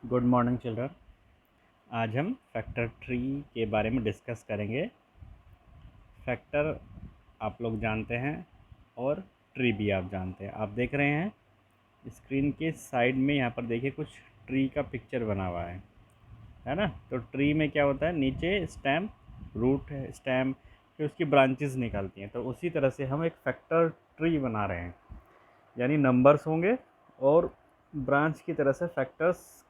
Good morning children. आज हम factor tree के बारे में डिस्कस करेंगे। फैक्टर आप लोग जानते हैं और ट्री भी आप जानते हैं। आप देख रहे हैं स्क्रीन के साइड में, यहाँ पर देखिए कुछ ट्री का पिक्चर बना हुआ है ना। तो ट्री में क्या होता है, नीचे स्टेम, रूट है, स्टेम, फिर उसकी ब्रांचेस निकलती हैं। तो उसी तरह से हम एक फैक्टर ट्री बना रहे हैं, यानी नंबर्स होंगे और ब्रांच की तरह से फैक्टर्स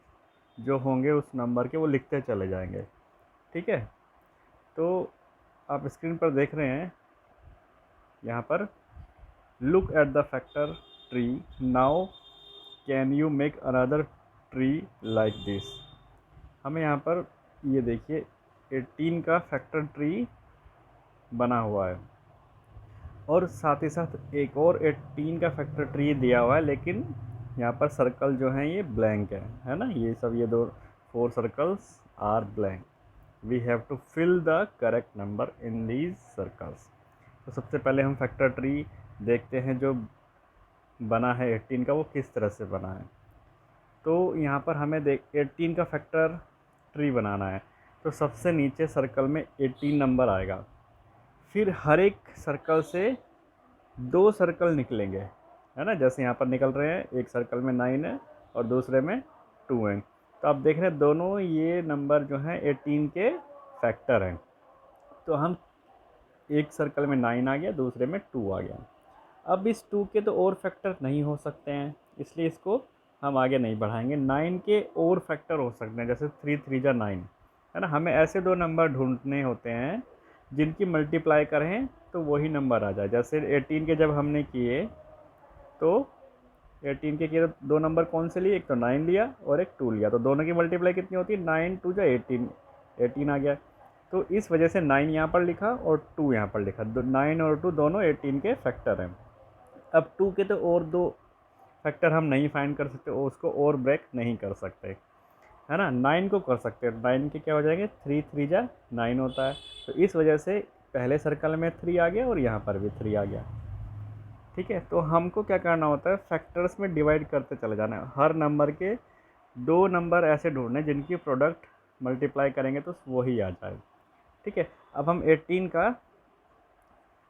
जो होंगे उस नंबर के वो लिखते चले जाएंगे। ठीक है, तो आप स्क्रीन पर देख रहे हैं यहाँ पर, look at the factor tree now, can you make another tree like this. हमें यहाँ पर ये देखिए 18 का फैक्टर ट्री बना हुआ है और साथ ही साथ एक और 18 का फैक्टर ट्री दिया हुआ है, लेकिन यहाँ पर सर्कल जो हैं ये ब्लैंक है ना। ये सब, ये दो 4 circles are blank. We have to fill the correct number in these circles. तो सबसे पहले हम फैक्टर ट्री देखते हैं जो बना है 18 का, वो किस तरह से बना है। तो यहाँ पर हमें 18 का फैक्टर ट्री बनाना है। तो सबसे नीचे सर्कल में 18 नंबर आएगा, फिर हर एक सर्कल से 2 सर्कल निकलेंगे, है ना। जैसे यहाँ पर निकल रहे हैं, एक सर्कल में 9 है और दूसरे में 2 है। तो आप देख रहे हैं दोनों ये नंबर जो हैं 18 के फैक्टर हैं। तो हम एक सर्कल में 9 आ गया, दूसरे में 2 आ गया। अब इस 2 के तो और फैक्टर नहीं हो सकते हैं, इसलिए इसको हम आगे नहीं बढ़ाएंगे। 9 के और फैक्टर हो सकते हैं, जैसे 3 3 जा 9, है ना। हमें ऐसे 2 नंबर ढूंढने होते हैं जिनकी मल्टीप्लाई करें तो वही नंबर आ जाए। जैसे 18 के जब हमने किए तो 18 के किए तो 2 नंबर कौन से लिए, एक तो 9 लिया और एक 2 लिया। तो दोनों की मल्टीप्लाई कितनी होती है, 9 2 जा 18, 18 आ गया। तो इस वजह से 9 यहाँ पर लिखा और 2 यहाँ पर लिखा। 9 और 2 दोनों 18 के फैक्टर हैं। अब 2 के तो और 2 फैक्टर हम नहीं फाइंड कर सकते, और उसको और ब्रेक नहीं कर सकते, है ना। 9 को कर सकते हैं। 9 के क्या हो जाएंगे, 3 3 जा 9 होता है। तो इस वजह से पहले सर्कल में 3 आ गया और यहाँ पर भी 3 आ गया। ठीक है, तो हमको क्या करना होता है, फैक्टर्स में डिवाइड करते चले जाना है। हर नंबर के 2 नंबर ऐसे ढूंढने जिनकी प्रोडक्ट मल्टीप्लाई करेंगे तो वही आ जाए। ठीक है, अब हम 18 का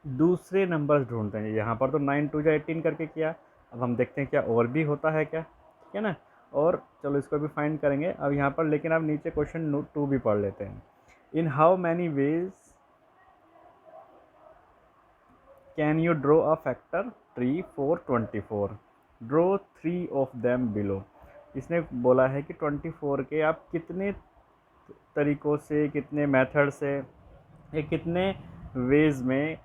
दूसरे नंबर ढूंढते हैं। यहाँ पर तो 9 2 जा 18 करके किया, अब हम देखते हैं क्या और भी होता है क्या। ठीक है ना, और चलो इसको भी फाइंड करेंगे अब यहाँ पर। लेकिन अब नीचे क्वेश्चन 2 भी पढ़ लेते हैं। In how many ways can you draw a factor tree for 24, draw 3 of them below. इसने बोला है कि 24 के आप कितने तरीक़ों से, कितने मेथड से, या कितने वेज में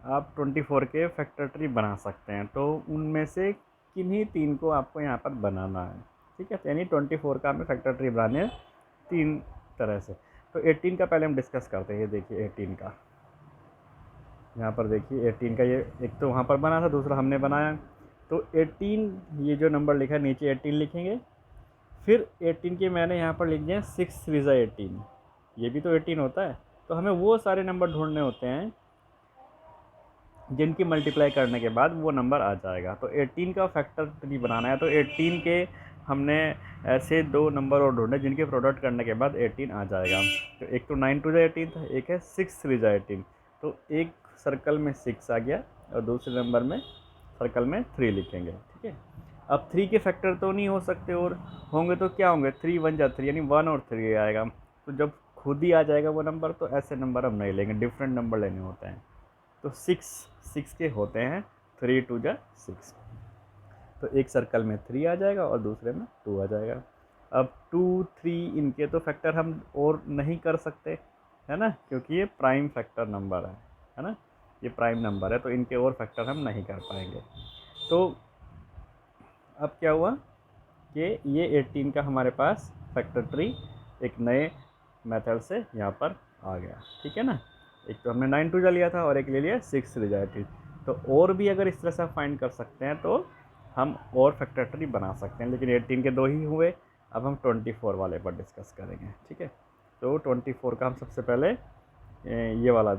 आप 24 के फैक्टर ट्री बना सकते हैं। तो उनमें से किन्हीं 3 को आपको यहाँ पर बनाना है। ठीक है, तो यानी 24 का हमें फैक्टर ट्री बनाने हैं 3 तरह से। तो 18 का पहले हम डिस्कस करते हैं। ये देखिए 18 का, यहाँ पर देखिए 18 का, ये एक तो वहाँ पर बना था, दूसरा हमने बनाया। तो 18 ये जो नंबर लिखा है नीचे 18 लिखेंगे, फिर 18 के मैंने यहाँ पर लिख दिया 6 3 जा 18, ये भी तो 18 होता है। तो हमें वो सारे नंबर ढूंढने होते हैं जिनकी मल्टीप्लाई करने के बाद वो नंबर आ जाएगा। तो 18 का फैक्टर ट्री बनाना है, तो 18 के हमने ऐसे 2 नंबर और ढूंढे जिनके प्रोडक्ट करने के बाद 18 आ जाएगा। तो एक तो 9 2 जा 18 था, एक है 6 3 जा 18। तो एक सर्कल में 6 आ गया और दूसरे नंबर में सर्कल में 3 लिखेंगे। ठीक है, अब 3 के फैक्टर तो नहीं हो सकते, और होंगे तो क्या होंगे, 3 1 जा 3, यानी 1 और 3 आएगा। तो जब खुद ही आ जाएगा वो नंबर, तो ऐसे नंबर हम नहीं लेंगे, डिफरेंट नंबर लेने होते हैं। तो 6 के होते हैं, 3 2 जा 6। तो एक सर्कल में 3 आ जाएगा और दूसरे में 2 आ जाएगा। अब 2 3 इनके तो फैक्टर हम और नहीं कर सकते, है ना, क्योंकि ये प्राइम फैक्टर नंबर है ना, ये प्राइम नंबर है, तो इनके और फैक्टर हम नहीं कर पाएंगे। तो अब क्या हुआ कि ये 18 का हमारे पास फैक्टर ट्री एक नए मेथड से यहाँ पर आ गया। ठीक है ना, एक तो हमने 9 2 जा लिया था और एक ले लिया 6 3 जा 18। तो और भी अगर इस तरह से फाइंड कर सकते हैं तो हम और फैक्टर ट्री बना सकते हैं, लेकिन 18 के 2 ही हुए। अब हम 24 वाले पर डिस्कस करेंगे। ठीक है, तो 24 का हम सबसे पहले ये वाला,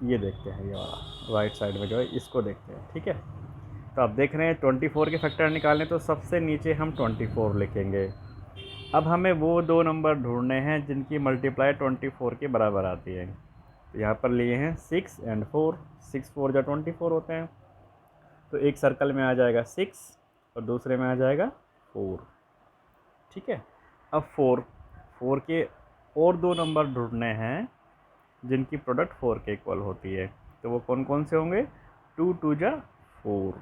ये देखते हैं, ये वाला राइट साइड में जो है इसको देखते हैं। ठीक है, तो आप देख रहे हैं 24 के फैक्टर निकालने तो सबसे नीचे हम 24 लिखेंगे। अब हमें वो दो नंबर ढूंढने हैं जिनकी मल्टीप्लाई 24 के बराबर आती है। तो यहाँ पर लिए हैं 6 एंड 4, 6 4 जा 24 होते हैं। तो एक सर्कल में आ जाएगा 6 और दूसरे में आ जाएगा 4। ठीक है, अब 4 के और दो नंबर ढूंढने हैं जिनकी प्रोडक्ट 4 के इक्वल होती है। तो वो कौन कौन से होंगे? 2 2 जा 4।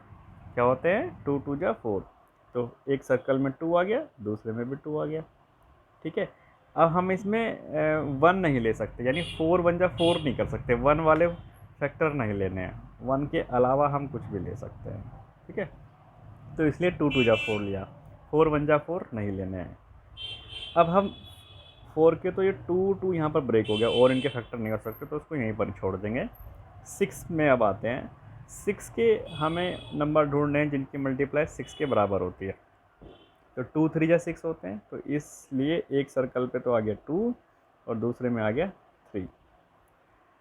क्या होते हैं? 2 2 जा 4। तो एक सर्कल में 2 आ गया, दूसरे में भी 2 आ गया। ठीक है, अब हम इसमें 1 नहीं ले सकते, यानी 4 1 जा 4 नहीं कर सकते, 1 वाले फैक्टर नहीं लेने हैं। 1 के अलावा हम कुछ भी ले सकते हैं। ठीक है, तो इसलिए 2 2 जा 4 लिया, 4 1 जा 4 नहीं लेने हैं। अब हम 4 के तो ये 2 2 यहाँ पर ब्रेक हो गया और इनके फैक्टर नहीं हो सकते, तो उसको यहीं पर छोड़ देंगे। 6 में अब आते हैं। 6 के हमें नंबर ढूंढने हैं जिनकी मल्टीप्लाई 6 के बराबर होती है। तो 2 3 जा 6 होते हैं, तो इसलिए एक सर्कल पे तो आ गया 2 और दूसरे में आ गया 3।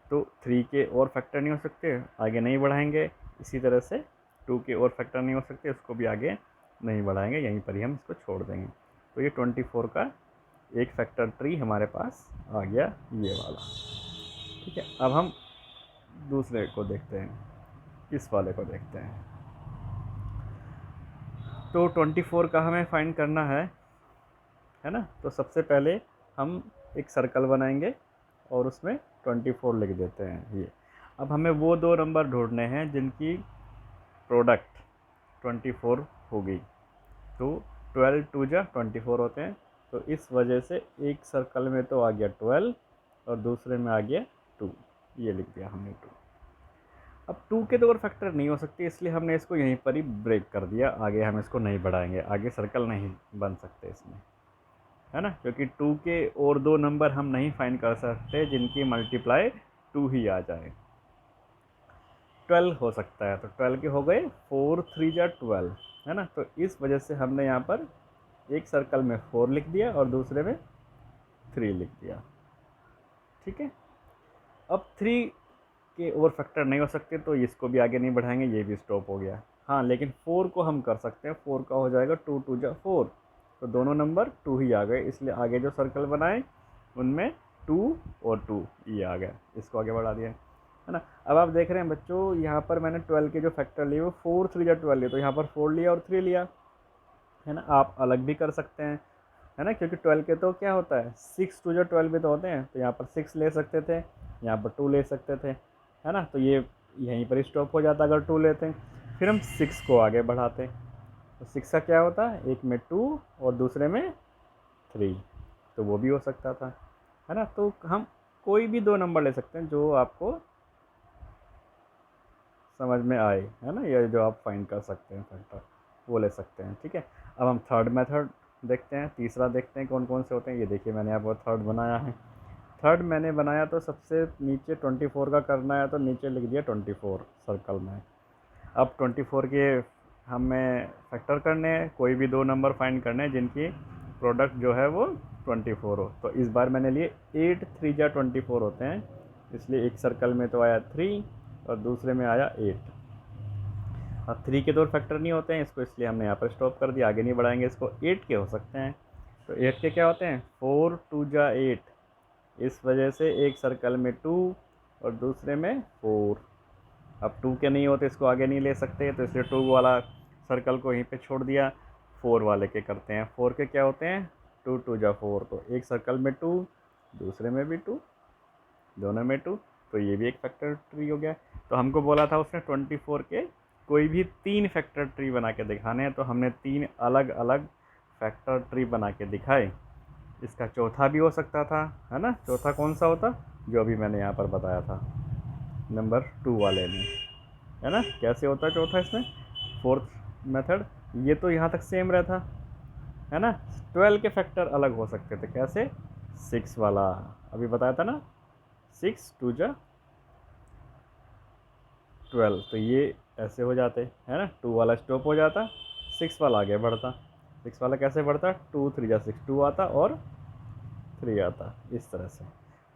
तो 3 के और फैक्टर नहीं हो सकते, आगे नहीं बढ़ाएंगे। इसी तरह से 2 के और फैक्टर नहीं हो सकते, उसको भी आगे नहीं बढ़ाएंगे, यहीं पर ही हम इसको छोड़ देंगे। तो ये 24 का एक फैक्टर ट्री हमारे पास आ गया, ये वाला। ठीक है, अब हम दूसरे को देखते हैं, इस वाले को देखते हैं। तो 24 का हमें फाइंड करना है ना। तो सबसे पहले हम एक सर्कल बनाएंगे और उसमें 24 लिख देते हैं ये। अब हमें वो दो नंबर ढूंढने हैं जिनकी प्रोडक्ट 24 होगी। तो 12 2 जा 24 होते हैं, तो इस वजह से एक सर्कल में तो आ गया 12 और दूसरे में आ गया 2, ये लिख दिया हमने 2। अब 2 के तो और फैक्टर नहीं हो सकते, इसलिए हमने इसको यहीं पर ही ब्रेक कर दिया, आगे हम इसको नहीं बढ़ाएंगे, आगे सर्कल नहीं बन सकते इसमें, है ना। क्योंकि 2 के और दो नंबर हम नहीं फाइंड कर सकते जिनकी मल्टीप्लाई 2 ही आ जाए। 12 हो सकता है, तो 12 के हो गए 4 3 जा 12, है ना। तो इस वजह से हमने यहाँ पर एक सर्कल में 4 लिख दिया और दूसरे में 3 लिख दिया। ठीक है, अब 3 के और फैक्टर नहीं हो सकते, तो इसको भी आगे नहीं बढ़ाएंगे, ये भी स्टॉप हो गया। हाँ, लेकिन 4 को हम कर सकते हैं। 4 का हो जाएगा 2 2 जा 4, तो दोनों नंबर 2 ही आ गए, इसलिए आगे जो सर्कल बनाए उनमें 2 और 2 ये आ गया, इसको आगे बढ़ा दिया, है ना। अब आप देख रहे हैं बच्चों, यहाँ पर मैंने 12 के जो फैक्टर लिए वो 4 3 जा 12 लिए, तो यहाँ पर 4 लिया और 3 लिया, है ना। आप अलग भी कर सकते हैं, है ना, क्योंकि 12 के तो क्या होता है 6 2 जा 12 भी तो होते हैं, तो यहाँ पर 6 ले सकते थे, यहाँ पर 2 ले सकते थे, है ना। तो ये यहीं पर स्टॉप हो जाता अगर 2 लेते हैं। फिर हम 6 को आगे बढ़ाते, तो 6 का क्या होता है, एक में 2 और दूसरे में 3, तो वो भी हो सकता था, है ना। तो हम कोई भी दो नंबर ले सकते हैं जो आपको समझ में आए, है ना, ये जो आप फाइंड कर सकते हैं फैक्टर, वो ले सकते हैं। ठीक है, अब हम थर्ड मेथड देखते हैं, तीसरा देखते हैं कौन कौन से होते हैं। ये देखिए मैंने यहाँ पर थर्ड बनाया है। थर्ड मैंने बनाया तो सबसे नीचे 24 का करना है, तो नीचे लिख दिया 24 सर्कल में। अब 24 के हमें फैक्टर करने हैं, कोई भी दो नंबर फाइंड करने हैं जिनकी प्रोडक्ट जो है वो 24 हो। तो इस बार मैंने लिए 8 3 जा 24 होते हैं, इसलिए एक सर्कल में तो आया 3 और दूसरे में आया 8। अब 3 के दो फैक्टर नहीं होते हैं इसको, इसलिए हमने यहाँ पर स्टॉप कर दिया, आगे नहीं बढ़ाएंगे इसको। 8 के हो सकते हैं, तो 8 के क्या होते हैं 4 2 जा 8, इस वजह से एक सर्कल में 2 और दूसरे में 4। अब 2 के नहीं होते, इसको आगे नहीं ले सकते, तो इसलिए 2 वाला सर्कल को यहीं पे छोड़ दिया। 4 वाले के करते हैं। 4 के क्या होते हैं 2 2 जा 4, तो एक सर्कल में 2, दूसरे में भी 2, दोनों में 2, तो ये भी एक फैक्टर ट्री हो गया। तो हमको बोला था उसने 24 के कोई भी 3 फैक्टर ट्री बना के दिखाने हैं, तो हमने 3 अलग अलग फैक्टर ट्री बना के दिखाए। इसका चौथा भी हो सकता था, है ना। चौथा कौन सा होता, जो अभी मैंने यहाँ पर बताया था नंबर 2 वाले में, है ना। कैसे होता है चौथा इसमें, फोर्थ मेथड, ये तो यहाँ तक सेम रहता, है ना। 12 के फैक्टर अलग हो सकते थे, कैसे 6 वाला अभी बताया था ना, 6 2 जा 12, तो ये ऐसे हो जाते, है ना। 2 वाला स्टॉप हो जाता, 6 वाला आगे बढ़ता। 6 वाला कैसे बढ़ता, 2 3 जा 6, 2 आता और 3 आता, इस तरह से।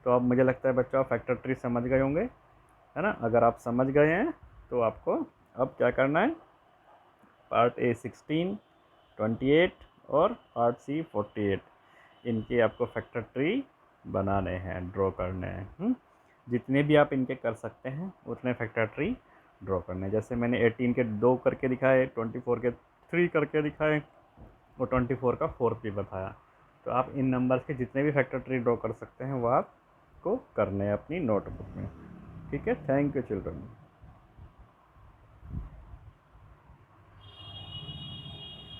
तो अब मुझे लगता है बच्चों आप फैक्टर ट्री समझ गए होंगे, है ना। अगर आप समझ गए हैं तो आपको अब क्या करना है, पार्ट ए 16, 28 और पार्ट सी 48, इनके आपको फैक्टर ट्री बनाने हैं, ड्रॉ करने हैं। जितने भी आप इनके कर सकते हैं उतने फैक्टर ट्री ड्रॉ करने हैं। जैसे मैंने 18 के 2 करके दिखाए, 24 के 3 करके दिखाए और 24 का 4 भी बताया। तो आप इन नंबर्स के जितने भी फैक्टर ट्री ड्रॉ कर सकते हैं वो आपको करने हैं अपनी नोटबुक में। ठीक है, थैंक यू चिल्ड्रन।